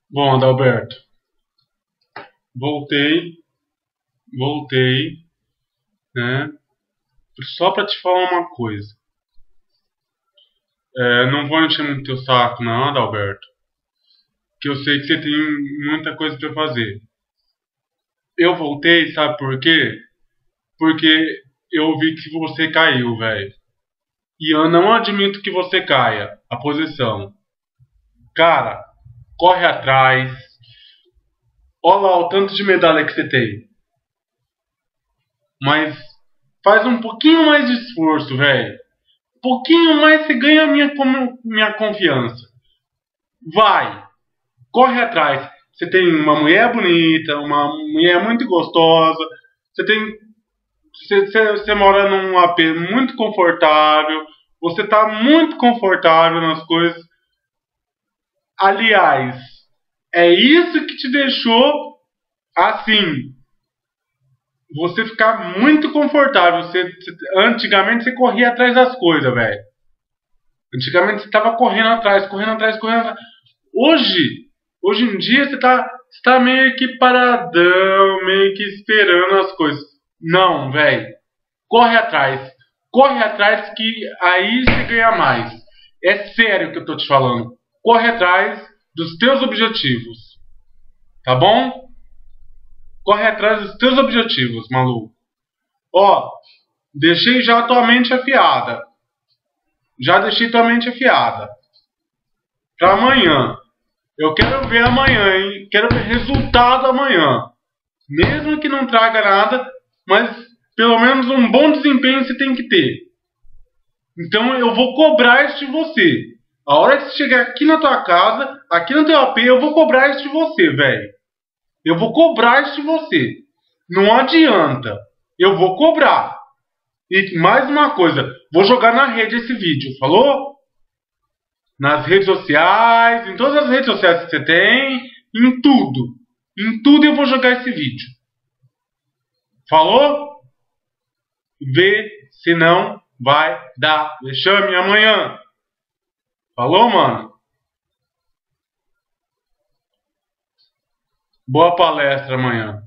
Bom, Adalberto, voltei, né? Só pra te falar uma coisa. Não vou encher muito teu saco, não, Adalberto, que eu sei que você tem muita coisa pra fazer. Eu voltei, sabe por quê? Porque eu vi que você caiu, velho. E eu não admito que você caia. A posição. Cara, corre atrás. Olha lá o tanto de medalha que você tem. Mas faz um pouquinho mais de esforço, velho. Um pouquinho mais você ganha minha confiança. Vai, corre atrás. Você tem uma mulher bonita, uma mulher muito gostosa. Você tem, você mora num AP muito confortável. Você está muito confortável nas coisas. Aliás, é isso que te deixou assim. Você ficar muito confortável. Antigamente você corria atrás das coisas, velho. Antigamente você estava correndo atrás, correndo atrás, correndo atrás. Hoje em dia você tá meio que paradão, meio que esperando as coisas. Não, velho. Corre atrás. Corre atrás que aí você ganha mais. É sério que eu tô te falando. Corre atrás dos teus objetivos. Tá bom? Corre atrás dos teus objetivos, maluco. Ó, deixei já a tua mente afiada. Já deixei tua mente afiada. Pra amanhã. Eu quero ver amanhã, hein? Quero ver resultado amanhã. Mesmo que não traga nada, mas pelo menos um bom desempenho você tem que ter. Então eu vou cobrar isso de você. A hora que você chegar aqui na tua casa, aqui no teu AP, eu vou cobrar isso de você, velho. Eu vou cobrar isso de você. Não adianta. Eu vou cobrar. E mais uma coisa, vou jogar na rede esse vídeo, falou? Nas redes sociais, em todas as redes sociais que você tem, em tudo. Em tudo eu vou jogar esse vídeo. Falou? Vê se não vai dar vexame amanhã. Falou, mano? Boa palestra amanhã.